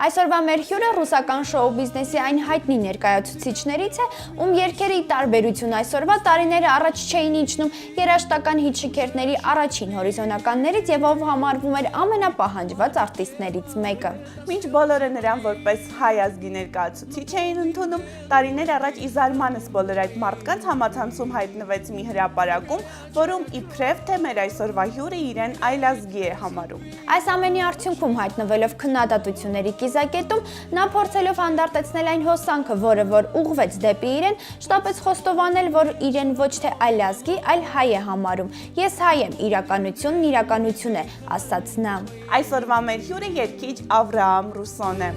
Այսօրվա մեր հյուրը ռուսական շոու բիզնեսի այն հայտնի ներկայացուցիչներից է, ում երգերի տարբերություն այսօրվա տարիները առաջ չէին իջնում երաժշտական հիթ-շքերթների առաջին հորիզոնականներից եւ ով համարվում էր ամենապահանջված արտիստներից մեկը։ Մինչ բոլորը նրան որպես հայ ազգի ներկայացուցիչ էին ընդունում, տարիներ առաջ ի զարմանս բոլոր այդ մարդկանց համացանցում հայտնվեց մի հրապարակում, որում իբրև թե մեր այսօրվա հյուրը իրեն այլազգի է համարում։ Այս ամենի արդյունքում հայտնվելով քննադատությունների կիզակետում, նա փորձելով հանդարտեցնել այն հոսանքը, որը որ ուղղվեց դեպի իրեն, շտապեց խոստովանել, որ իրեն ոչ թե այլազգի, այլ հայ է համարում։ Ես հայ եմ, իրականությունն իրականություն է, ասաց նա։ Այսօրվա մեր հյուրը երգիչ Ավրահամ Ռուսոն է։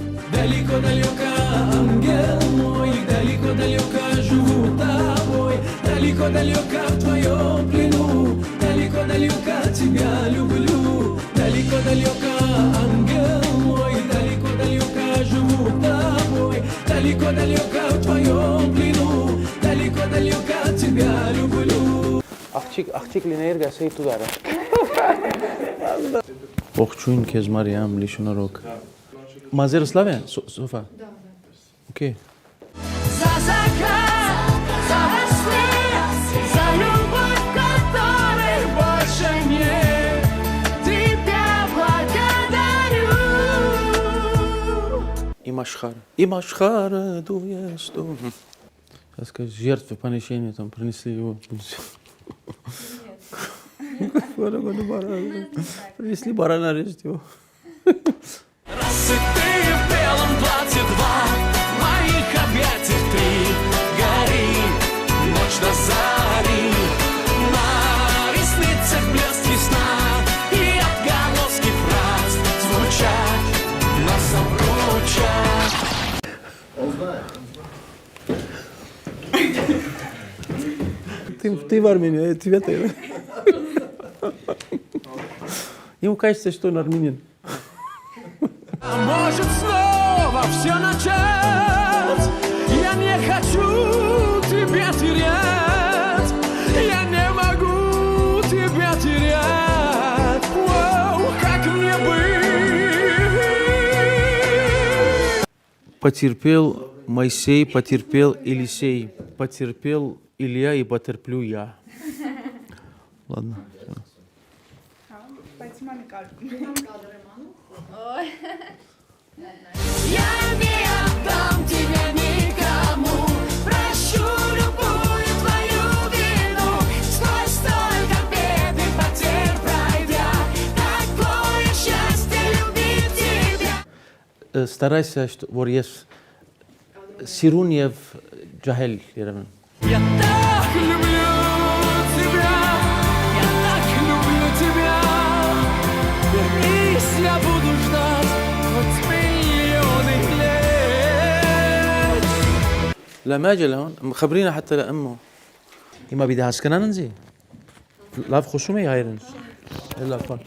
Աղջիկ լինեիր գասեի դու դարա։ Ողջույն քեզ Մարիամ, լի շնորհք։ Մազերս լավ է, Սոֆա։ Okay. Им Ашхара, дуя что? Так сказать, жертвы поношения там принесли его. Принесли барана резать его. Рассыпные в белом платье два, моих объятий три, гори, ночь на зари, на ресницах блеск весна, и отголоски фраз звучат нас обручат. Он знает. Ты в Армении, я тебя тоже. Ему кажется, что он армянин. А может снова все начать? Я не хочу тебя терять, я не могу тебя терять. Воу, как мне быть? Потерпел Моисей, потерпел Елисей, потерпел Илья и потерплю я. Ладно. Я не отдам тебя никому, прощу любую твою вину. Сквозь столько бед и потерь пройдя, такое счастье любить тебя. Старайся, что որ ես սիրուն եւ ջահել երևան։ Я так люблю тебя, я так люблю тебя. Вернись, я буду ждать хоть миллионы лет. لما اجي لهون مخبرينا حتى لامه ما بدي هاسكنان انزي لا خصومي هايرن الا فان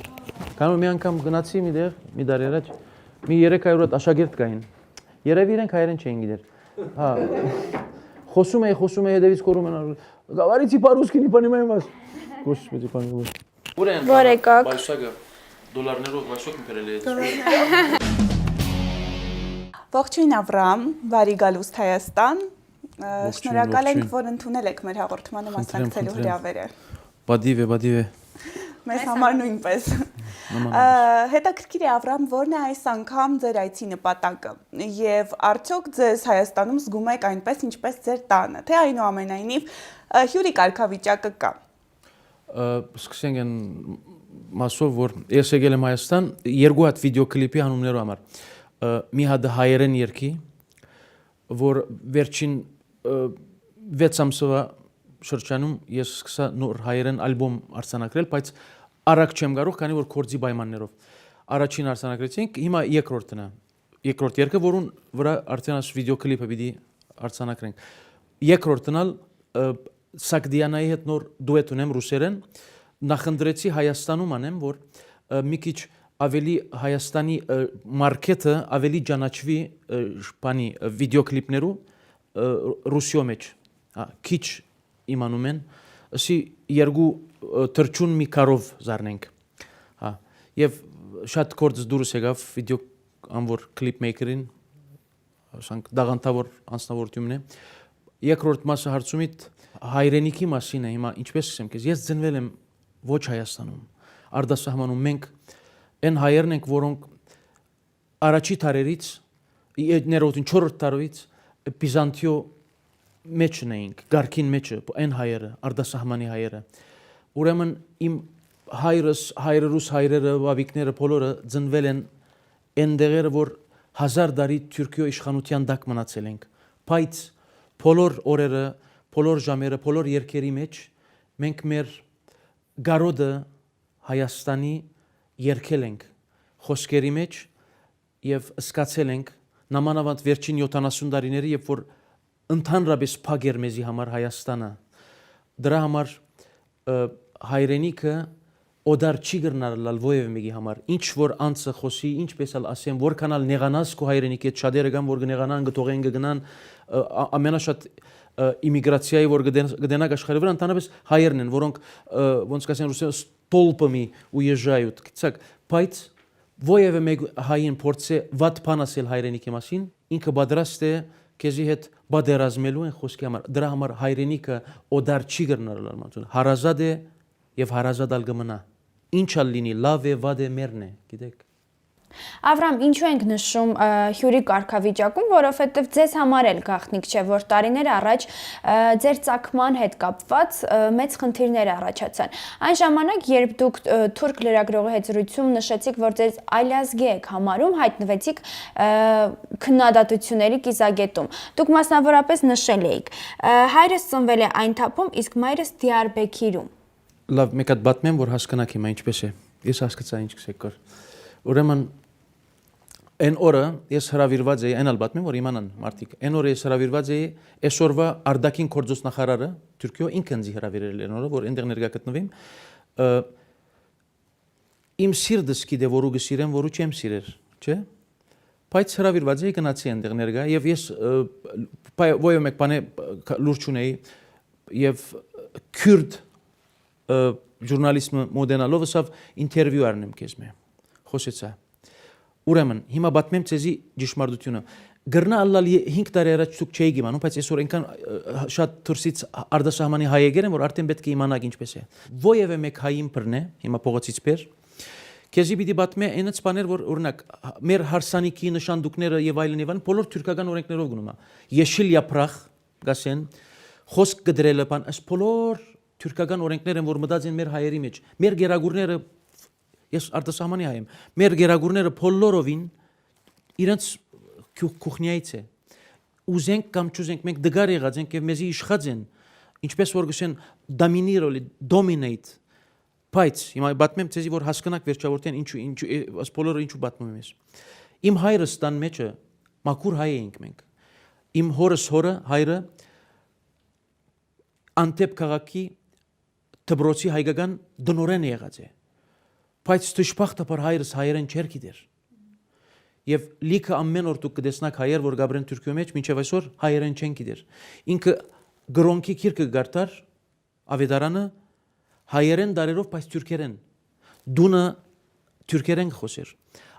كانوا ميان كم գնացի մի դեր մի դար երաջ մի 300 աշակերտ կային երևի իրենք հայերեն չէին գիտեր հա խոսում էի հետևից կորում են говорите по-русски не понимаем вас господи помилуй Որ եկաք։ Բայսագա դոլարներով վաշոք մերել է Ողջույն Ավրահամ, բարի գալուստ Հայաստան։ Շնորհակալ ենք, որ ընդունել եք մեր հաղորդմանը մասնակցելու հրավերը։ Բադիվե Մեզ համար նույնպես։ Հետաքրքիր է Ավրահամ, որն է այս անգամ ձեր այցի նպատակը եւ արդյոք ձեզ Հայաստանում զգում եք այնպես ինչպես ձեր տանը, թե այնուամենայնիվ հյուրի կարգավիճակը կա։ Սկսենք են մասով որ ես եկել եմ Հայաստան երկու հատ վիդեոկլիպի հանումներով համար մի հատ հայերեն երգի որ վերջին 6 ամսվա շրջանում ես սկսա նոր հայերեն ալբոմ արձանագրել, բայց արագ չեմ կարող, քանի որ կորձի պայմաններով։ Առաջին արձանագրեցինք, հիմա երկրորդն է։ Երկրորդ երգը, որուն վրա արդեն այս վիդեոկլիպը պիտի արձանագրենք։ Երկրորդն ալ Սակդիանայի հետ նոր դուետ ունեմ ռուսերեն, նախընտրեցի Հայաստանում անեմ, որ մի քիչ ավելի Հայաստանի մարքեթը ավելի ճանաչվի բանի վիդեոկլիպներու ռուսիո մեջ։ Քիչ իմանում են, ասի երկու թրջուն մի կարով զառնենք։ Հա, եւ շատ կորձ դուրս եկավ վիդեո անվոր clipmaker-ին ասենք դաղանթավոր անձնավորությունն է։ Երկրորդ մասը հարցումիդ հայրենիքի մասին է։ Հիմա ինչպես ասեմ, ես ծնվել եմ ոչ Հայաստանում, արտասահմանում մենք այն հայերն ենք, որոնք առաջի տարերից ներողություն 4-րդ տարուից Բիզանտիո մեջն էինք, գարքին մեջը, այն հայերը, արտասահմանի հայերը։ Ուրեմն իմ հայրս, հայրերուս հայրերը, բաբիկները բոլորը ծնվել են այն դեղերը, որ 1000 տարի Թուրքիո իշխանության տակ մնացել ենք։ Բայց բոլոր օրերը, բոլոր ժամերը, բոլոր երկերի մեջ մենք մեր գարոդը Հայաստանի երկել ենք խոսքերի մեջ եւ սկացել ենք նամանավանդ վերջին 70 տարիների, երբ որ ընդհանրապես փագեր մեզի համար Հայաստանը։ Դրա համար հայրենիքը օդար չի գրնալ ովև մեկի համար։ Ինչ որ անցը խոսի, ինչպես էլ ասեմ, որքանալ նեղանաս քո հայրենիքի հետ շատերը կան, որ կնեղանան, կթողեն, կգնան, ամենաշատ իմիգրացիայի որ կդենակ աշխարհի վրա ընդհանրապես հայերն են, որոնք ոնց կասեն ռուսերեն ստոլպամի ու եժայուտ, գիտեք, բայց ովև մեկ հային փորձե վատ բան ասել հայրենիքի մասին, ինքը պատրաստ է քեզի հետ բادرազմելու են խոսքի համար։ Դրա համար հայրենիքը օդար չի գրնալ, հարազատ է եւ հարազատ ալ կմնա։ Ինչ ալ լինի, լավ է, վատ է, մերն է, գիտեք։ Ավրամ, ինչու ենք նշում հյուրի կարգավիճակում, որովհետև ձեզ համար էլ գաղտնիք չէ, որ տարիներ առաջ ձեր ծագման հետ կապված մեծ խնդիրներ առաջացան։ Այն ժամանակ, երբ դուք թուրք լրագրողի հետ զրույցում նշեցիք, որ ձեզ այլազգի եք համարում, հայտնվեցիք քննադատությունների կիզագետում։ Դուք մասնավորապես նշել էիք. հայրս ծնվել է այն թափում, իսկ մայրս Դիարբեքիրում։ Լավ, մեկ հատ պատմեմ, որ հասկանաք հիմա ինչպես է։ Ես հասկացա ինչ կսեք։ Ուրեմն այն օրը ես հրավիրված էի, այն ալ պատմեմ, որ իմանան մարդիկ։ Այն օրը ես հրավիրված էի այսօրվա արտաքին գործոստնախարարը Թուրքիո ինքն ինձ հրավիրել էր օրը, որ այնտեղ ներկա գտնվեմ։ Իմ սիրտս գիտե որու գսիրեմ, որու չեմ սիրեր, չէ՞։ Բայց հրավիրված էի գնացի այնտեղ ներկա եւ ես ովև մեկ բանը լուրջ ունեի եւ քուրդ ժուրնալիզմը մոդենալով ասավ ինտերվյու առնեմ քեզ մե խոսեցա ուրեմն հիմա պատմեմ ցեզի ճշմարտությունը գրնա ալլալ 5 տարի առաջ դուք չէի իմանում բայց այսօր այնքան շատ դուրսից արտասահմանի հայեր են որ արդեն պետք է իմանաք ինչպես է ովևէ մեկ հային բռնե հիմա փողոցից բեր քեզի պիտի պատմե այնց բաներ որ օրինակ մեր հարսանիքի նշանդուկները եւ այլն բոլոր թուրքական օրենքներով գնում է եշիլ япрախ գասեն խոսք կդրելը բան այս բոլոր թուրքական օրենքներ են որ մտած են մեր հայերի մեջ մեր գերագուրները ես արտասահմանի հայ եմ մեր գերագուրները բոլորովին իրենց քուխնիայից է ուզենք կամ չուզենք մենք դգար եղած ենք եւ մեզի իշխած են ինչպես որ գշեն dominate dominate բայց հիմա պատմեմ ցեզի որ հասկանաք վերջավորտեն ինչու այս բոլորը ինչու պատմում եմ ես իմ հայրս տան մեջը մաքուր հայ էինք մենք իմ հորս հորը հայրը Անտեպ քաղաքի դբրոցի հայկական դնորեն եղած է բայց դժբախտաբար հայրս հայերեն չեր գիտեր եւ լիքը ամեն օր դուք կտեսնաք հայեր որ գաբրեն Թուրքիո մեջ մինչեւ այսօր հայերեն չեն գիտեր ինքը գրոնքի քիրքը գարտար ավետարանը հայերեն դարերով բայց թուրքերեն դունը թուրքերեն խոսեր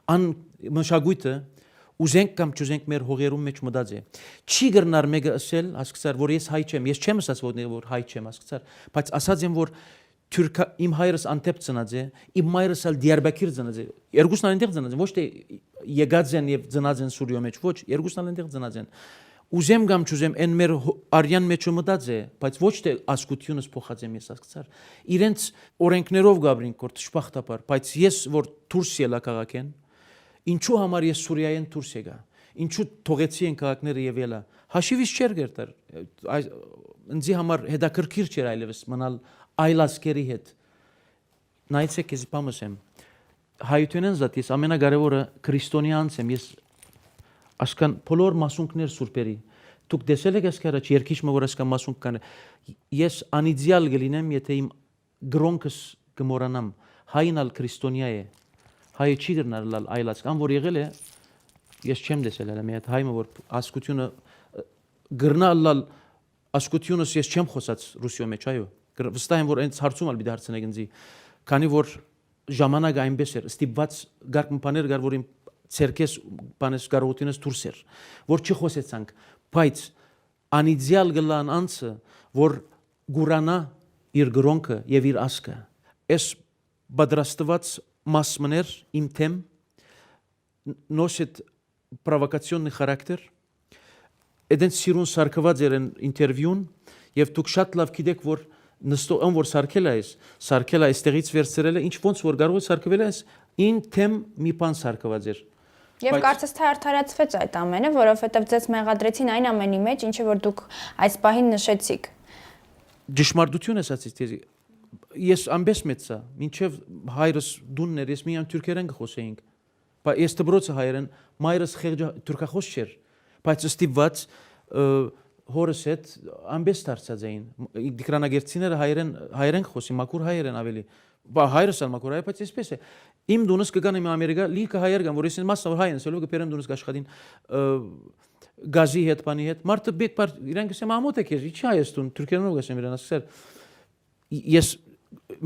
ան մշակույթը ուզենք կամ չուզենք մեր հողերում մեջ մտած է չի գրնար մեկը ասել հասկացար որ ես հայ չեմ ես չեմ ասած որ հայ չեմ հասկացար բայց ասած եմ որ թուրք իմ հայրս Անտեպ ծնած է իմ մայրս ալ Դիարբեքիր ծնած է երկուսն այնտեղ ծնած են ոչ թե եկած են եւ ծնած են Սուրիո մեջ ոչ երկուսն ալ այնտեղ ծնած են ուզեմ կամ չուզեմ այն մեր արյան մեջը մտած է բայց ոչ թե ասկությունս փոխած եմ ես հասկացար իրենց օրենքներով գաբրինք որ դժբախտաբար բայց ես որ դուրս ելա քաղաքեն Ինչու համար ես Սուրիայեն դուրս եկա ինչու թողեցի են քաղաքները եւ ելա հաշիվից չեր գերտար ինձի համար հետաքրքիր չէր այլևս մնալ այլասկերի հետ նայեցեք ես բամսեմ հայությունեն զատ ես ամենակարևորը քրիստոնյանց եմ ես աշկան բոլոր մասունքներ սուրբերի դուք տեսել եք ասկարաչ երկիշը որ ասկան մասունք կան ես անիդեալ գլինեմ եթե իմ գրոնքս կմորանամ հայնալ քրիստոնյա է հայը չի դառնալ այլած կամ որ եղել է ես չեմ տեսել հələ մի հատ հայը որ ասկությունը գրնալ ասկությունս ես չեմ խոսած ռուսիո մեջ այո վստահ եմ որ այնց հարցում ալ պիտի հարցնեք ինձի քանի որ ժամանակը այնպես էր ստիպված գարկ բաներ գար որ իմ ցերքես բանես կարողությունս դուրսեր որ չխոսեցանք բայց անիդեալ գլան անցը որ գուրանա իր գրոնքը եւ իր ասկը այս պատրաստված մասմներ իմ թեմ նոսիտ провокационный характер Էդեն սիրուն սարկված էր ինտերվյուն եւ դուք շատ լավ գիտեք որ նստո ըմ որ սարկել է այստեղից վերցրել է ինչ ոնց որ կարող է սարկվել է ին թեմ մի բան սարկված էր Եվ կարծես թե արդարացվեց այդ ամենը, որովհետև ձեզ մեղադրեցին այն ամենի մեջ, ինչը որ դուք այս պահին նշեցիք։ Ճշմարտություն ես ասացի, ես ամբես մեծա, մինչև հայրս դունն էր, ես միայն թուրքերեն կխոսեինք։ Բայց ես դբրոցը հայերեն, մայրս խեղճ թուրքախոս չէր, բայց ստիպված հորս հետ ամբես դարձած էին։ Դիկրանագերցիները հայերեն խոսի, մաքուր հայերեն ավելի։ Բա հայրս ալ մաքուր հայ, բայց այսպես է։ Իմ դունս կգան իմ Ամերիկա, լիքը հայեր կան, որ ես մասնավոր հայ են, սելով կպերեմ դունս աշխատին գազի հետ, բանի հետ։ Մարդը բեկ բար իրենք ասեմ ամոթ եք ես, ի՞նչ հայ ես դուն, թուրքերենով ասեմ իրեն ասել։ Ես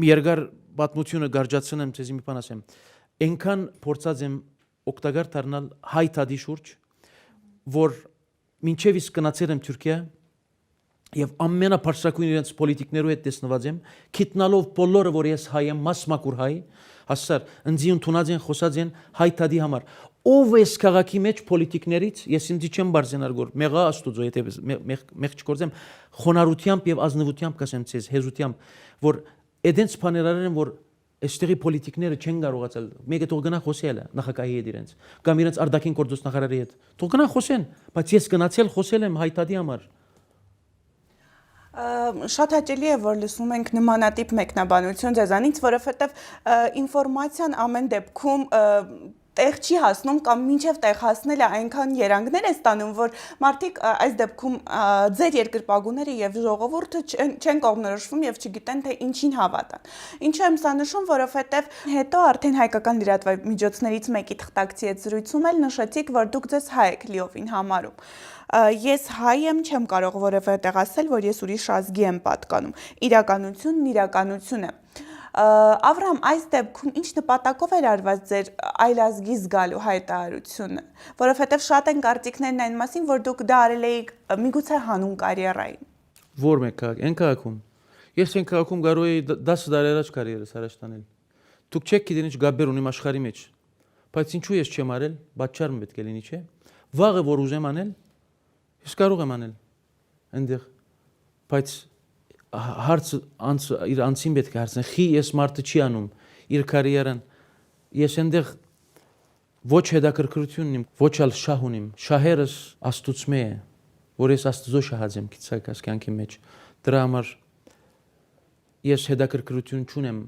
երկար պատմությունը գարջացնեմ, ցեզի մի բան ասեմ։ Այնքան փորձած եմ օգտակար դառնալ հայ թադի շուրջ, որ մինչև իսկ գնացել եմ Թուրքիա Եվ ամենաբարձրակույն իրենց պոլիտիկներու հետ տեսնված եմ, գիտնալով բոլորը, որ ես հայ եմ, մասմակուր հայ, հասար, ընձի ընդունած են, խոսած են հայ թադի համար։ Ով է քաղաքի մեջ պոլիտիկներից, ես ինձ չեմ բարձենար գոր, մեղա աստուծո, եթե մեղ չկործեմ, խոնարհությամբ եւ ազնվությամբ կասեմ ցեզ, հեզությամբ, որ այդենց բաներարեն են, որ այստեղի պոլիտիկները չեն կարողացել, մեկը թող գնա խոսել է նախագահի հետ իրենց, կամ իրենց արտաքին գործոս նախարարի հետ, թող գնա խոսեն, բայց ես գնացել խոսել եմ հայ թադի համար։ Շատ հաճելի է, որ լսում ենք նմանատիպ մեկնաբանություն ձեզանից, որովհետև ինֆորմացիան ամեն դեպքում տեղ չի հասնում կամ մինչև տեղ հասնելը այնքան երանգներ է ստանում, որ մարդիկ այս դեպքում ձեր երկրպագուները եւ ժողովուրդը չեն կողմնորոշվում եւ չգիտեն թե ինչին հավատան։ Ինչու եմ սա նշում, որովհետև հետո արդեն հայկական լրատվամիջոցներից մեկի թղթակցի հետ զրույցում էլ նշեցիք, որ դուք ձեզ հայ եք լիովին համարում։ Ես հայ եմ, չեմ կարող որևէ տեղ ասել, որ ես ուրիշ ազգի եմ պատկանում։ Իրականությունն իրականություն է։ Ավրամ, այս դեպքում ինչ նպատակով էր արված ձեր այլազգի զգալու հայտարարությունը, որովհետև շատ են կարծիքներն այն մասին, որ դուք դա արել էիք միգուցե հանուն կարիերային։ Որ մեկ քաղաք, այն քաղաքում։ Ես այն քաղաքում կարող էի 10 տարի առաջ կարիերս առաջ տանել։ Դուք չեք գիտեն ինչ գաբեր ունիմ աշխարհի մեջ։ Բայց ինչու ես չեմ արել, պատճառը պետք է լինի, չէ՞։ Վաղը որ ուզեմ անել, ես կարող եմ անել։ Այնտեղ, բայց հարցը իր անձին պետք է հարցնել, խի ես մարդը չի անում իր կարիերան, ես այնտեղ ոչ հետաքրքրություն ունիմ, ոչ ալ շահ ունիմ, շահերս աստուծմե է, որ ես աստծո շահած եմ գիտակաս կյանքի մեջ, դրա համար ես հետաքրքրություն չունեմ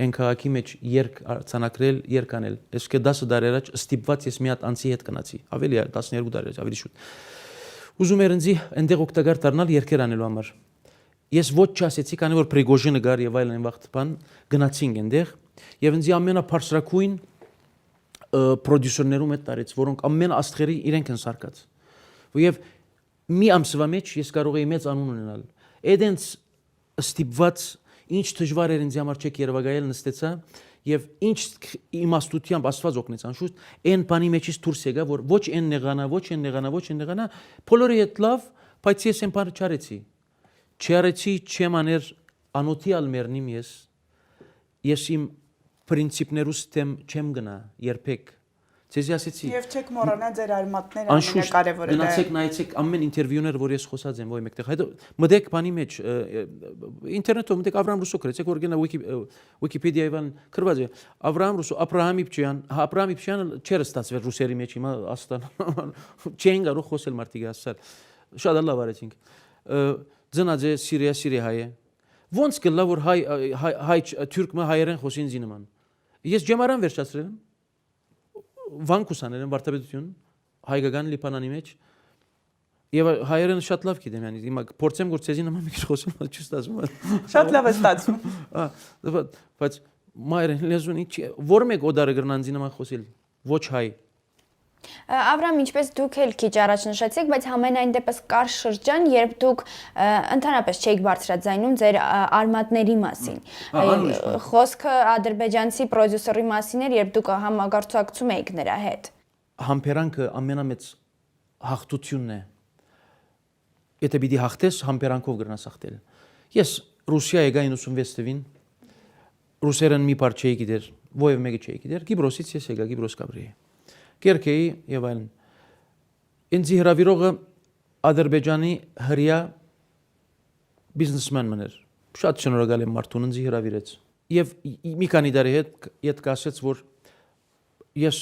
այն քաղաքի մեջ երկ արձանագրել, երկ անել, ես կե 10 տարի առաջ ստիպված ես մի հատ անձի հետ գնացի, ավելի 12 տարի առաջ, ավելի շուտ, ուզում էր ինձ այնտեղ օգտակար դառնալ երկեր անելու համար Ես ոչ չասեցի, քանի որ Պրիգոժինը գար եւ այլն այն վաղ բան գնացինք այնտեղ եւ ինձ ամենաբարձրակույն պրոդյուսերներում հետ տարեց, որոնք ամեն աստղերի իրենք են սարկած։ Եվ մի ամսվա մեջ ես կարող էի մեծ անուն ունենալ։ Այդենց ստիպված ինչ դժվար էր ինձ համար չեք երևակայել նստեցա եւ ինչ իմաստությամբ Աստված օգնեց անշուշտ այն բանի մեջից դուրս եկա, որ ոչ այն նեղանա, ոչ այն նեղանա, ոչ այն նեղանա, բոլորի հետ լավ, բայց ես այն բանը չարեցի։ Չարեցի, չեմ աներ անոթի ալմերնիմ ես իմ պրինցիպներուս դեմ չեմ գնա երբեք Ձեզի ասեցի Եվ չեք մոռանա ձեր արմատները ամենակարևորը Գնացեք նայեցեք ամեն ինտերվյուներ որ ես խոսած եմ ոյ մեկտեղ հետո մտեք բանի մեջ ինտերնետում մտեք Ավրամ Ռուսո գրեցեք որ գնա Wikipedia-յան գրված է Ավրամ Ռուսո Աբրահամ Իբչյան Աբրահամ Իբչյանը չէր ստացվել ռուսերի մեջ հիմա աստան չեն կարող խոսել մարդիկ ասալ շատ լավ արեցինք Ձնած է Սիրիա հայ է ոնց կլա որ հայ թուրք հայերեն խոսին զինման ես ջեմարան վերջացրել եմ Վանկուսաներ են վարդապետություն հայկական Լիբանանի մեջ եւ հայերենը շատ լավ գիտեմ yani հիմա փորձեմ որ ցեզի նման մի քիչ խոսեմ չի ստացվում շատ լավ է ստացվում բայց մայրեն լեզուն ինչ որ մեկ օդարը գրնանձի նման խոսել ոչ հայ Ավրամ, ինչպես դուք էլ քիչ առաջ նշեցիք, բայց համենայն դեպս կար շրջան, երբ դուք ընդհանրապես չէիք բարձրաձայնում ձեր արմատների մասին։ Խոսքը ադրբեջանցի պրոդյուսերի մասին էր, երբ դուք համագործակցում էիք նրա հետ։ Համբերանքը ամենամեծ հաղթությունն է։ Եթե պիտի հաղթես, համբերանքով գրնաս հաղթել։ Ես Ռուսիա եկա 96 թվին, ռուսերեն մի բառ չէի գիտեր, ովև մեկը չէի գիտեր, Կիպրոսից ես եկա, Կիպրոս կաբրի։ Կերկեի եւ այլն։ Ինձ հրավիրողը Ադրբեջանի հրյա բիզնեսմեն մներ։ Շատ շնորհակալ եմ մարդուն ինձ հրավիրեց։ Եվ մի քանի տարի հետ կասեց, որ ես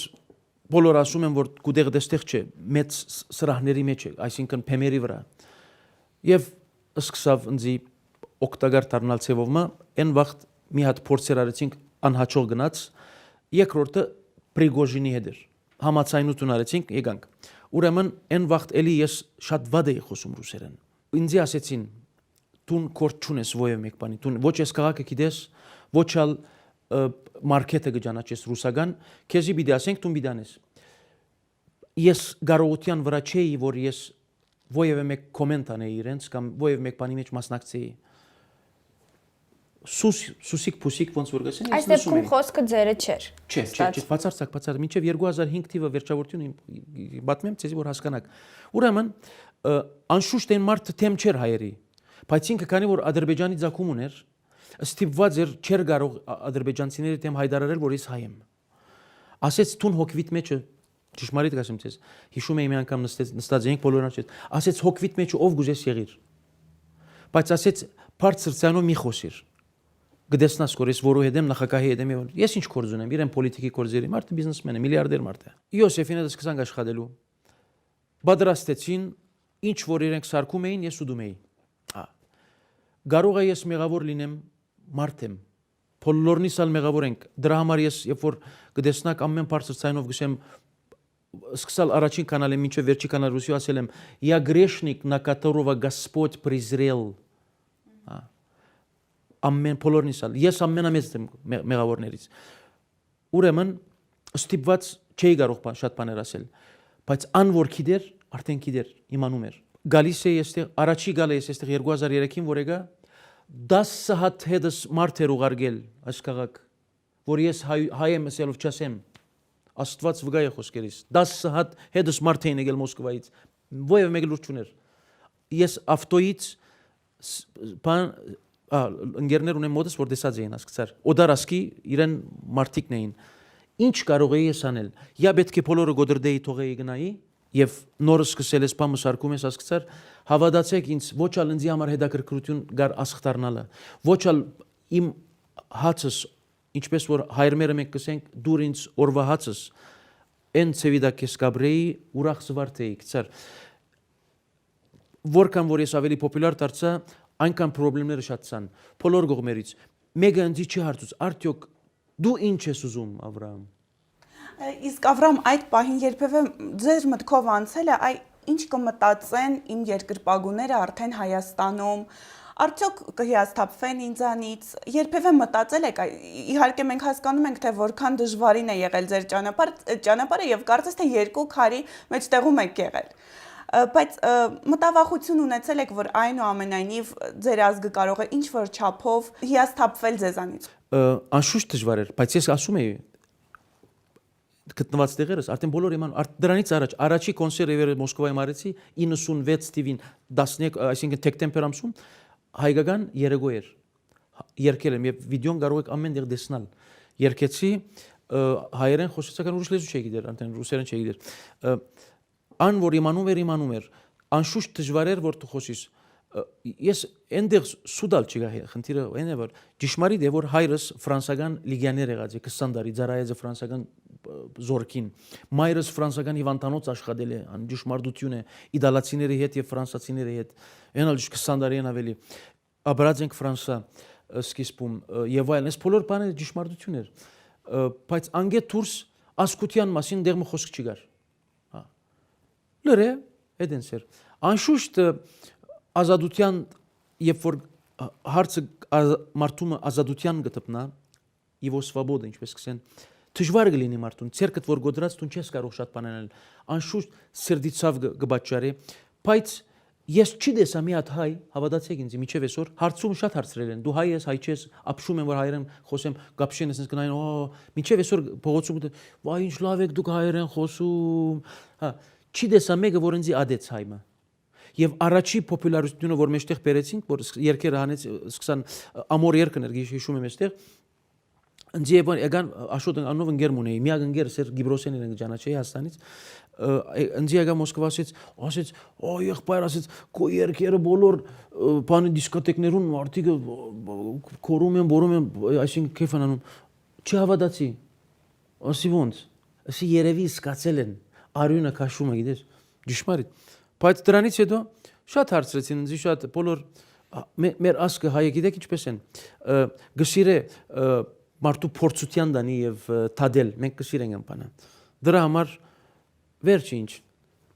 բոլոր ասում եմ, որ գուտեղ դեստեղ չէ, մեծ սրահների մեջ է, այսինքն փեմերի վրա։ Եվ սկսավ ինձ օգտակար դառնալ ցևովը, այն վաղ մի հատ փորձեր արեցինք, անհաջող գնաց, երկրորդը Պրիգոժինի հետ էր։ Համացայնություն արեցինք, եկանք։ Ուրեմն այն վաղ էլի ես շատ վատ էի խոսում ռուսերեն։ Ինձ ասեցին, դու կորտ չունես ովև մեկ բանի, դու ոչ ես քաղաքը գիտես, ոչ ալ մարքեթը գճանաչես ռուսական, քեզի պիտի ասենք դու պիտի անես։ Ես կարողության վրա չէի, որ ես ովև մեկ կոմենտ անեի իրենց կամ ովև մեկ բանի մեջ մասնակցեի։ Սուսիկ փուսիկ ոնց որ գասեն Այս դեպքում խոսքը ձերը չէր։ Չէ, բացարձակ, մինչև 2005 թվը վերջավորությունը պատմեմ ցեզի որ հասկանաք։ Ուրեմն անշուշտ այն մարդը թեմ չէր հայերի, բայց ինքը քանի որ Ադրբեջանի ցակում ուներ, ստիպված էր չէր կարող ադրբեջանցիների թեմ հայտարարել, որ ես հայ եմ։ Ասեց տուն հոգվիտ մեջը ճշմարիտ կասեմ ցեզ, հիշում եմ մի անգամ նստած էինք բոլորն ասեց, ասեց հոգվիտ մեջը ով գուզես եղիր։ Բայց ասեց բարձր ցանով մի խոսիր։ Գտեսնաս որ ես որու հետ եմ նախագահի հետ եմ ես ինչ կորձ ունեմ իրեն պոլիտիկի կորձերի մարդը բիզնեսմեն է միլիարդեր մարդ է Յոսեֆին դες սկսանք աշխատելու բادرաստեցին ինչ որ իրենք սարքում էին ես ուդում էի կարող է ես մեղավոր լինեմ մարդ եմ բոլորնից ալ մեղավոր ենք դրա համար ես երբ որ գտեսնակ ամեն բարձր ցայնով գշեմ սկսալ առաջին կանալը մինչև վերջի կանալ ռուսիա ասել եմ я грешник на которого Господь презрел ամեն բոլորնից ալ ես ամենամեծ եմ մեղավորներից ուրեմն ստիպված չէի կարող շատ բաներ ասել բայց ան որ գիտեր արդեն գիտեր իմանում էր գալիս է այստեղ առաջի գալը ես այստեղ 2003-ին որ եկա 10 հատ հետս մարդեր ուղարկել այս քաղաք որ ես հայ եմ ասելով չասեմ աստված վգա է խոսքերից 10 հատ հետս մարդ էին եկել Մոսկվայից ովև մեկ լուրջ չուներ ես ավտոյից ընկերներ ունեմ մոտս որ դեսած էին ասկցար օդարասկի իրեն մարտիկն էին ինչ կարող էի ես անել я պետք է բոլորը գոդրդեի թողեի գնայի եւ նորը սկսել ես բամը սարկում ես ասկցար հավատացեք ինձ ոչ ալ ինձ համար հետաքրքրություն գար ասխտարնալը ոչ ալ իմ հացս ինչպես որ հայրմերը մենք կսենք դուր ինձ օրվա հացս են ցեվիդակ ես կաբրեի ուրախ զվարթեի կցար որքան որ ես ավելի պոպուլար դարձա այնքան խնդիրները շատացան բոլոր կողմերից մեկը ինձ չի հարցուց արդյոք դու ինչ ես ուզում Ավրամ Իսկ Ավրամ այդ պահին երբևէ ձեր մտքով անցել է այ ինչ կմտածեն իմ երկրպագուները արդեն Հայաստանում արդյոք կհիասթափվեն ինձանից երբևէ մտածել եք իհարկե մենք հասկանում ենք թե որքան դժվարին է եղել ձեր ճանապարհը եւ կարծես թե երկու քարի մեջտեղում եք եղել բայց մտավախություն ունեցել եք որ այնուամենայնիվ ձեր ազգը կարող է ինչ որ չափով հիասթափվել ձեզանից անշուշտ դժվար էր բայց ես ասում եի գտնված տեղերս արդեն բոլոր իման դրանից առաջի կոնցերտը եղել Մոսկվայում արեցի 96 թվին 13 այսինքն դեկտեմբեր ամսում հայկական երեկո էր երկել եմ եւ վիդեոն կարող եք ամեն տեղ տեսնել երկեցի հայերեն խոսեցական ուրիշ լեզու չէի գիտեր արդեն ռուսերեն չէի գիտեր ան որ իմանում էր անշուշտ դժվար էր որ դու խոսես ես այնտեղ սուդալ չգա խնդիրը այն է որ ճշմարիտ է որ հայրս ֆրանսական լիգիաներ եղած է 20 տարի ծառայած է ֆրանսական զորքին մայրս ֆրանսական հիվանդանոց աշխատել է անջշմարտություն է իտալացիների հետ եւ ֆրանսացիների հետ այնալ 20 տարի են ավելի ապրած ենք Ֆրանսա սկիզբում եւ այլն այս բոլոր բաները ճշմարտություն էր բայց անգետ դուրս ասկության մասին դեռ խոսք չկար լրե էդենսեր անշուշտ ազատության երբ որ հարցը մարդումը ազատության գտնա իվո սվաբոդա ինչպես կսեն դժվար կլինի մարդուն, ցերկդ որ գոդրած դու չես կարող շատ բան անել, անշուշտ սրդի ցավ կբաճարի, բայց ես չի դեսա մի հատ հայ, հավատացեք ինձ, միջև այսօր հարցում շատ հարցրել են, դու հայ ես, հայ չես, ապշում եմ որ հայերեն խոսեմ, գապշեն ես գնային, միջև այսօր փողոցում, վայ ինչ լավ եք դուք հայերեն խոսում, հա, չի դեսա մեկը որ ինձ ադեց հայմը։ Եվ առաջի պոպուլարությունը որ մեջտեղ բերեցինք, որ երկերը հանեց, սկսան ամոր երկներ, հիշում եմ այստեղ, ինձ եկան Աշոտ անով ընկեր ունեի, միակ ընկերս էր Գիբրոսյանին ենք ճանաչեի Հայաստանից, ինձ եկա Մոսկվա ասեց, եղբայր ասեց, քո երկերը բոլոր բանի դիսկոտեկներում մարդիկ քորում են, այսինքն քեֆ են անում, չհավատացի, ասի ոնց, ասի երևի սկացել են, արյունը քաշում է, գիտես, ճշմարիտ։ Բայց դրանից հետո շատ հարցրեցին ինձ շատ բոլոր մեր ասկը հայը գիտեք ինչպես են գսիրե մարդու փորձության դանի եւ թադել մենք գսիրենք ամբանը դրա համար վերջ ինչ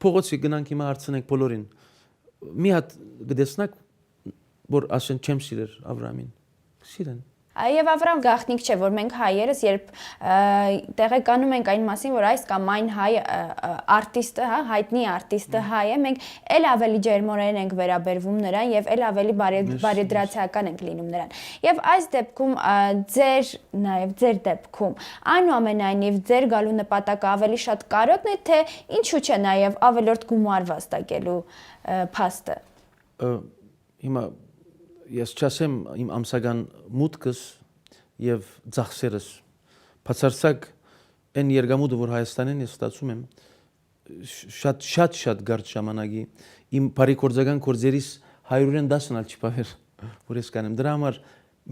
փողոցի գնանք հիմա հարցնենք բոլորին մի հատ գտեսնակ որ ասեն չեմ սիրեր Ավրամին սիրեն Եվ Ավրամ գաղտնիք չէ, որ մենք հայերս, երբ տեղեկանում ենք այն մասին, որ այս կամ այն հայ արտիստը, հայտնի արտիստը հայ է, մենք էլ ավելի ջերմորեն ենք վերաբերվում նրան եւ էլ ավելի բարեդրացիական ենք լինում նրան։ Եվ այս դեպքում ձեր դեպքում այնուամենայնիվ ձեր գալու նպատակը ավելի շատ կարոտն է, թե ինչու՞ չէ նաեւ ավելորդ գումար վաստակելու փաստը։ Հիմա Ես չասեմ իմ ամսական մուտքս եւ ծախսերս բացարձակ այն երգամուտը որ Հայաստանին ես ստացում եմ շատ գարդ ժամանակի իմ բարի կորձական կորձերիս 110-ն ալ չփավեր որ ես կանեմ դրա համար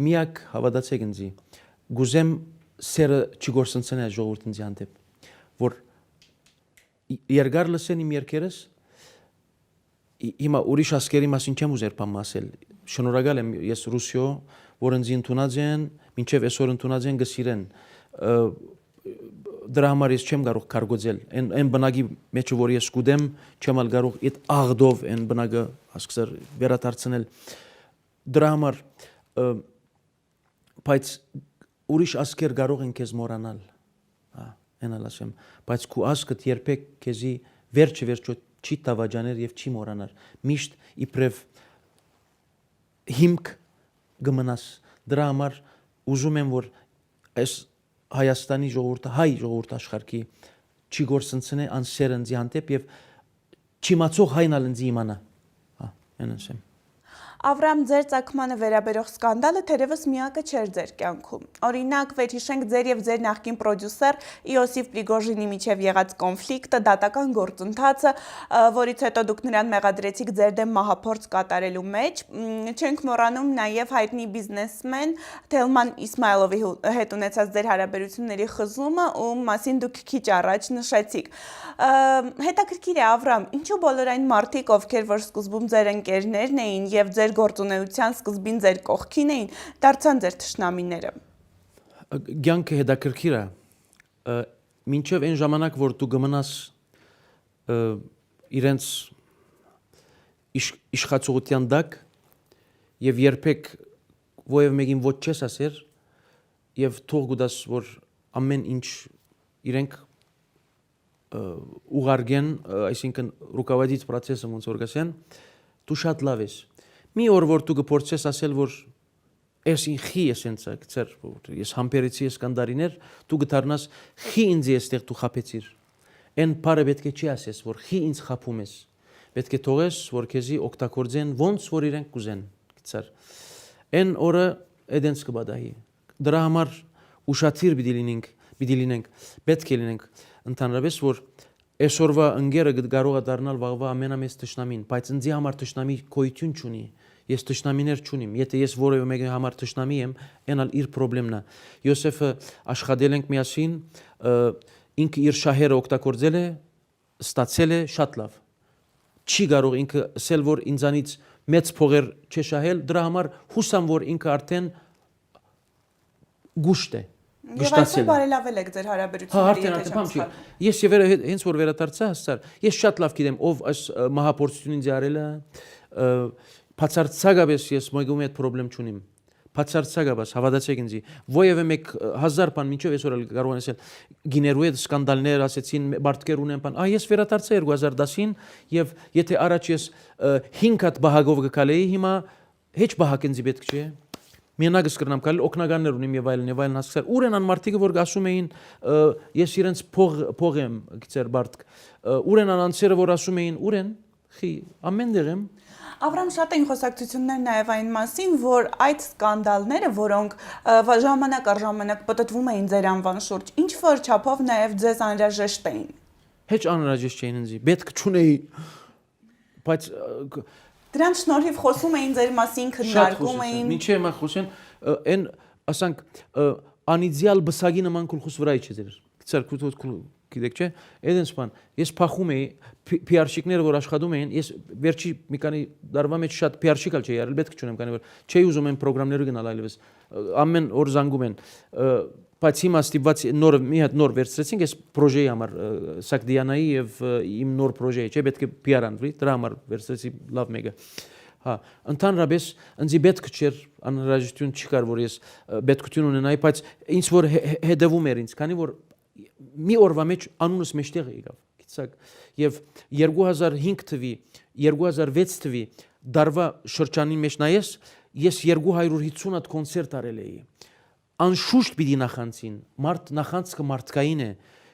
միակ հավատացեք ինձ գուզեմ սերը չգործընծնե ժողովրդին հանդեպ որ երկար լսեն իմ երկերս Հիմա ուրիշ ասկերի մասին չեմ ուզեր բան ասել շնորհակալ եմ ես Ռուսիո որ ինձ ընդունած են մինչև այսօր ընդունած են գսիրեն դրա համար ես չեմ կարող կարգոծել այն բնակի մեջ որ ես գուդեմ չեմ կարող այդ աղդով այն բնակը ասկսեր վերադարձնել դրա համար բայց ուրիշ ասկեր կարող են քեզ մոռանալ հա այնալ ասեմ բայց քու ասկդ երբեք քեզի վերջը չի տավաջաներ եւ չի մոռանար միշտ իբրև հիմք գմնաս դրա համար ուզում եմ որ այս Հայաստանի ժողովուրդը հայ ժողովուրդ աշխարհի չի գործընծնե անսերնձի հանդեպ եւ չիմացող հայնալ ինձ իմանա հա այն ասեմ Ավրամ ձեր ցակմանը վերաբերող սկանդալը թերևս միակը չէր ձեր կյանքում։ Օրինակ, վերհիշենք ձեր եւ ձեր նախկին պրոդյուսեր Իոսիֆ Պրիգոժինի միջև եղած կոնֆլիկտը, դատական գործընթացը, որից հետո դուք նրան մեղադրեցիք ձեր դեմ մահափորձ կատարելու մեջ։ Չենք մոռանում նաեւ հայտնի բիզնեսմեն Թելման Իսմայլովի հետ ունեցած ձեր հարաբերությունների խզումը, ում մասին դուք քիչ առաջ նշեցիք։ Հետաքրքիր է Ավրամ, ինչու բոլոր այն մարդիկ, ովքեր որ սկզբում ձեր ընկերներն էին եւ ձեր գործունեության սկզբին ձեր կողքին էին, դարձան ձեր թշնամիները։ Կյանքը հետաքրքիր է։ Մինչև այն ժամանակ, որ դու գմնաս իրենց իշխացողության դակ եւ երբեք ովև մեկին ոչ չես ասեր եւ թող գուտաս որ ամեն ինչ իրենք ուղարկեն, այսինքն ռուկավադից process-ը ոնց որ գասեն, դու շատ լավ ես։ Մի օր որ դու գործես ասել որ ես ինքի էսենցա, ծեր ես համբերեցի ես կանդարիներ, դու գտարնաս խի ինձ էստեղ դու խափեցիր։ Այն բարը պետք է չի ասես որ խի ինձ խափում ես։ Պետք է թողես որ քեզի օգտագործեն ոնց որ իրենք կուզեն, ծեր։ Այն օրը էդենց կբադահի։ Դրա համար ուշադիր պիտի լինենք, պետք է լինենք ընդհանրապես որ այսօրվա ընկերը կարող է դառնալ վաղվա ամենամեծ թշնամին, բայց ինձ համար թշնամի գոյություն չունի։ Ես թշնամիներ չունիմ։ Եթե ես որևէ մեկի համար թշնամի եմ, այնալ իր խնդրեմն է։ Յոսեֆը աշխատել ենք միասին, ինքը իր շահերը օգտագործել է, ստացել է շատ լավ։ Չի կարող ինքը ասել որ ինձանից մեծ փողեր չշահել, դրա համար հուսամ որ ինքը արդեն գուշտ է։ Եվ այսօր բարելավել եք ձեր հարաբերությունները եթե չեմ սխալ։ Ես եւ հենց որ վերադարձա հասար, ես շատ լավ գիտեմ ով այս մահապորցությունին ձարել է, բացարձակապես ես մեկում այդ խնդրեմ չունիմ, բացարձակաբար հավատացեք ինձ ովևէ մեկ 1000 բան մինչև այսօր էլ կարող են ասել գիներու հետ սկանդալներ ասեցին մարդկեր ունեն բան ես վերադարձա 2010-ին եւ եթե առաջ ես 5 հատ բահագով գկալեի հիմա հեչ բահակ ինձ պետք չէ Միանագս կրնամ կալ օկնականներ ունիմ եւ այլն հասկացար ուր են անմարտիկը որ ասում էին ես իրենց փող եմ գիծեր բարդ ուր են անանցերը որ ասում էին ուր են խի ամեն դեղ եմ Ավրամ շատ էին խոսակցություններ նաև այն մասին, որ այդ սկանդալները, որոնք ժամանակ առ ժամանակ պատտվում էին ձեր անվան շուրջ, ինչ որ չափով նաև ձեզ անհրաժեշտ էին։ Հեչ անհրաժեշտ չէին ինձ, պետք չունեի, բայց դրանց շնորհիվ խոսում էին ձեր մասին, քննարկում էին։ Մինչև հիմա խոսեն, այն ասանք անիդեալ բսագի նման քուլխուս վրա չէ ձեր։ Գիտեք գիտեք չէ, այդպես բան։ Ես փախում էի PR-շիկները որ աշխատում էին, ես վերջի մի քանի դարվա մեջ շատ PR-շիկալ չէի արել, պետք չունեմ, քանի որ չէի ուզում այն ծրագրերը գնալ այլևս։ Ամեն օր զանգում են։ Բայց հիմա ստիպված նոր մի հատ նոր վերցրեցինք, ես պրոժեի համար Սակդիանայի եւ իմ նոր պրոժեի, չէ, պետք է PR անվի, դրա համար վերցրեցի լավ մեկը։ Հա, ընդհանրապես ինձ պետք չէր անհրաժեշտություն չկար, որ ես պետքություն ունենայի, բայց ինչ որ հետևում էր ինձ, քանի որ մի օրվա մեջ անունս մեջտեղ եկավ, գիտեք, եւ 2005 թվի, 2006 թվի դարվա շրջանի մեջ նայես, ես 250 հատ կոնցերտ արել էի։ Անշուշտ պիտի նախանցին, մարդ նախանցքը մարդկային է,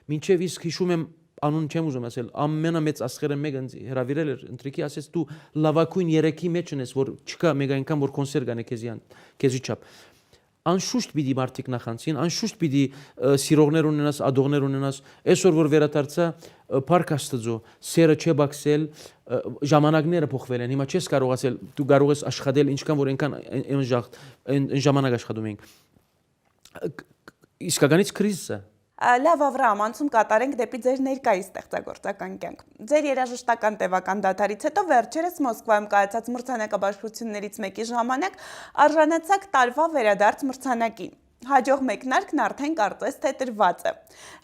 մինչև իսկ հիշում եմ անուն չեմ ուզում ասել, ամենամեծ աստղերը մեկը հրավիրել էր ընտրիկի, ասեց դու լավագույն 3-ի մեջ ունես, որ չկա մեկ այնքան որ կոնցերտ գանե քեզի չափ։ Անշուշտ պիտի մարդիկ նախանցին, անշուշտ պիտի սիրողներ ունենաս, ադողներ ունենաս, այսօր որ վերադարձա Փառք Աստծո, սերը չէ բացել, ժամանակները փոխվել են, հիմա չես կարող ասել, դու կարող ես աշխատել ինչքան որ այնքան ժամանակ աշխատում ենք։ Իսկականից կրիզ է։ Լավ Ավրամ, անցում կատարենք դեպի ձեր ներկայիս ստեղծագործական կյանք։ Ձեր երաժշտական տևական դադարից հետո վերջերս Մոսկվայում կայացած մրցանակաբաշխություններից մեկի ժամանակ արժանացաք տարվա վերադարձ մրցանակին։ Հաջող մեկնարկն արդեն կարծես թե տրված է։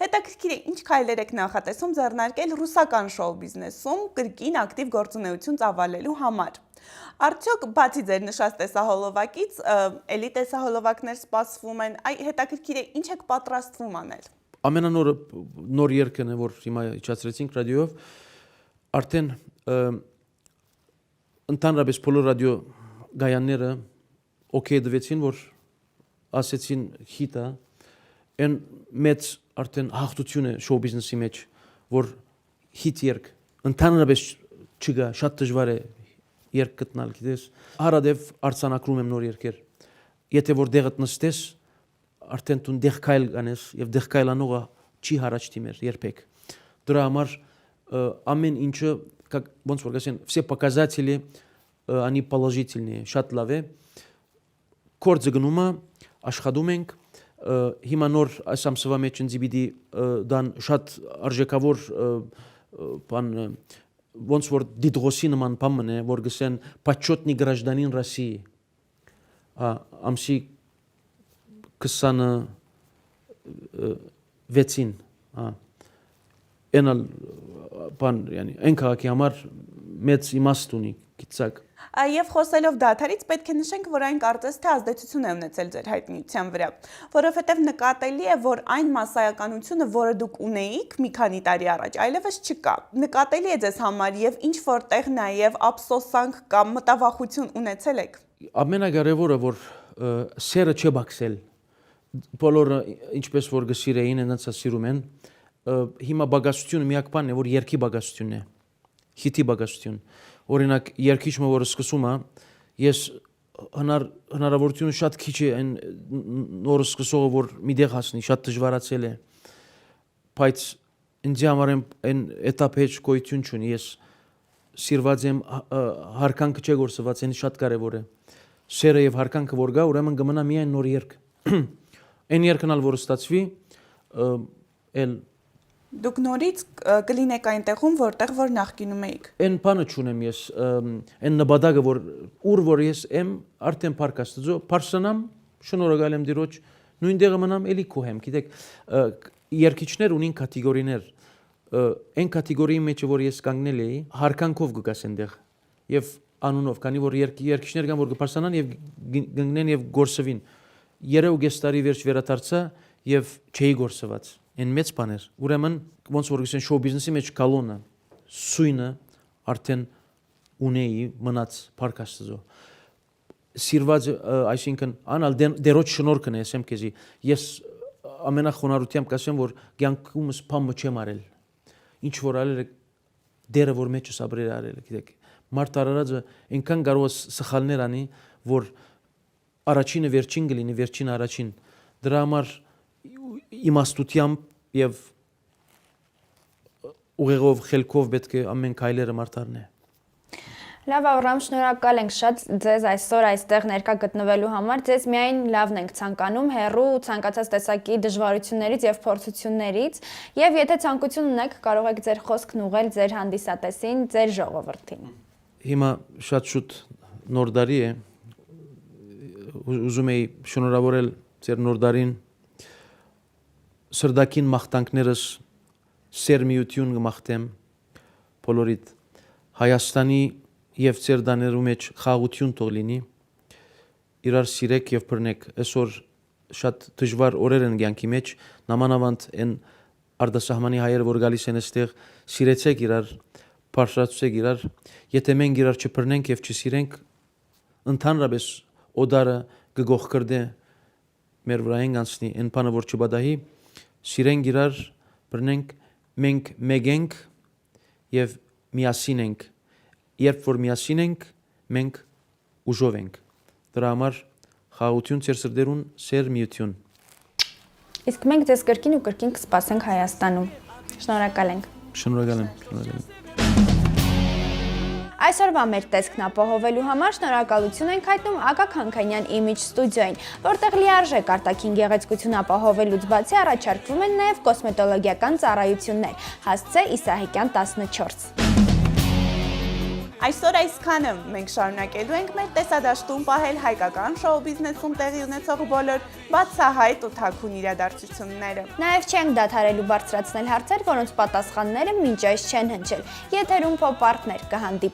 Հետաքրքիր է, ինչ քայլեր եք նախատեսում ձեռնարկել ռուսական շոու բիզնեսում կրկին ակտիվ գործունեություն ծավալելու համար։ Արդյոք բացի ձեր նշած տեսահոլովակից, էլի տեսահոլովակներ սպասվում են, հետաքրքիր է, ինչ եք պատրաստվում անել։ Ամենանոր երգն է, որ հիմա իջացրեցինք ռադիոյով, արդեն ընդհանրապես բոլոր ռադիո գայանները օքեյ դվեցին, որ ասեցին հիտա, այն մեծ արդեն հաղթություն է շոու բիզնեսի մեջ, որ հիտ երգ ընդհանրապես չկա, շատ դժվար է երգ գտնալ, գիտես, հարադեպ արձանակրում եմ նոր երգեր, եթե որ դեղդ նստես, արդեն դու դեղ քայլ կանես եւ դեղ քայլանողը չի հարաճ դիմեր երբեք դրա համար ամեն ինչը ոնց որ ասեն все показатели они положительные շատ լավ է կորձը գնում է աշխատում ենք հիմա нոր այս ամսվա մեջ ինձ պիտի դան շատ արժեքավոր բան ոնց որ դիդրոսի նման բան մնե որ գսեն почетный гражданин России ամսի 26-ին այնալ բան yani այն քաղաքի համար մեծ իմաստ ունի գիտակ Եվ խոսելով դադարից պետք է նշենք, որ այն կարծես թե ազդեցություն է ունեցել ձեր հայտնիության վրա, որովհետև նկատելի է, որ այն մասսայականությունը, որը դուք ունեիք մի քանի տարի առաջ, այլևս չկա։ Նկատելի է ձեզ համար եւ ինչ որտեղ նաեւ ափսոսանք կամ մտավախություն ունեցել եք։ Ամենակարևորը որ սերը չբացել բոլորը ինչպես որ գսիրեին այնց ասիրում են հիմա բագասությունը միակ բանն է որ երկի բագասությունն է հիթի բագասություն օրինակ երկիչը որը սկսում է ես հնարավորությունը շատ քիչ է այն նոր սկսողը որ միդեղ հասնի շատ դժվարացել է բայց ինձ համար այն этаպ հետ գոյություն չունի ես սիրված եմ հարկանքը չէ գործված այն շատ կարևոր է սերը եւ հարկանքը որ գա ուրեմն կմնա միայն նոր երկ Այն երկնալ որ ստացվի էլ Դուք նորից կլինեք այնտեղում որտեղ որ նախկինում էիք Այն բանը չունեմ ես այն նպատակը որ ուր որ ես եմ արդեն Փառք Աստծո Փարսանամ շնորհակալ եմ Տիրոջ նույն տեղը մնամ էլի քոհեմ գիտեք երկիչներ ունին կատեգորիներ այն կատեգորիի մեջ որ ես կանգնել էի հարկանքով գգաս այնտեղ եւ անունով, քանի որ երկիշներ կան, որ կփարսանան եւ գնեն եւ գործվին։ Երեու գեստարի վերջ վերադարձա եւ չէի գործված։ Այն մեծ բաներ։ Ուրեմն ոնց որ գսեն շոու բիզնեսի մեջ կալոնը, սույնը արդեն ունեի մնաց парքաստզո։ Սիրված, այսինքն անալ դերոջ շնորհքն է, ասեմ քեզի։ Ես ամենախոնարհությամբ կասեմ, որ կյանքումս փամը չեմ արել։ Ինչ որ արել դերը որ մեջս ապրել արել, գիտեք։ Մարդ արարածը այնքան կարող է սխալներ անի, որ առաջինը վերջին կլինի, վերջին առաջին։ Դրա համար իմաստությամբ եւ ուղեղով, խելքով պետք է ամեն քայլերը մարդարն է։ Լավ, Ավրամ, շնորհակալ ենք շատ ձեզ այսօր այստեղ ներկա գտնվելու համար։ Ձեզ միայն լավն ենք ցանկանում, հեռու ցանկացած տեսակի դժվարություններից եւ փորձություններից, եւ եթե ցանկություն ունեք, կարող եք ձեր խոսքն ուղղել ձեր հանդիսատեսին, ձեր ժողովրդին։ Հիմա շատ շուտ նոր տարի է։ Ուզում եի շնորհավորել ձեր նոր տարին սրդակին մաղթանքներս սերմիություն կմաղթեմ բոլորիդ Հայաստանի եւ ձեր դաներու մեջ խաղաղություն թող լինի իրար սիրեք եւ բռնեք այսօր շատ դժվար օրեր են կյանքի մեջ նամանավանդ այն արտասահմանի հայերը որ գալիս են այստեղ սիրեցեք իրար բարձրացուցեք իրար եթե մենք իրար չբռնենք եւ չսիրենք ընդհանրապես օդարը գողք կրդե մեր վրային անցնի այն բանը որ չբադահի սիրենք իրար բռնենք մենք մեկ ենք եւ միասին ենք Երբ որ միասին ենք, մենք ուժով ենք։ Դրա համար խաղաղություն ձեր սրտերուն, սերմիություն։ Իսկ մենք ձեզ կրկին ու կրկին կսպասենք Հայաստանում։ Շնորհակալ ենք։ Շնորհակալ եմ։ Այսօրվա մեր տեսքն ապահովելու համար շնորհակալություն ենք հայտնում Ակակ Հանքանյան Image Studio-ին, որտեղ լիարժեք արտաքին գեղեցկություն ապահովելուց բացի առաջարկվում են նաև կոսմետոլոգիական ծառայություններ։ Հասցե Իսահակյան 14։ Այսօր այսքանը մենք շարունակելու ենք մեր տեսադաշտում պահել հայկական շոու բիզնեսում տեղի ունեցող բոլոր բացահայտ ու թաքուն իրադարձությունները։ Նաև չենք դադարելու բարձրացնել հարցեր, որոնց պատասխանները մինչ այս չեն հնչել։ Եթերում Pop Partner կհանդիպի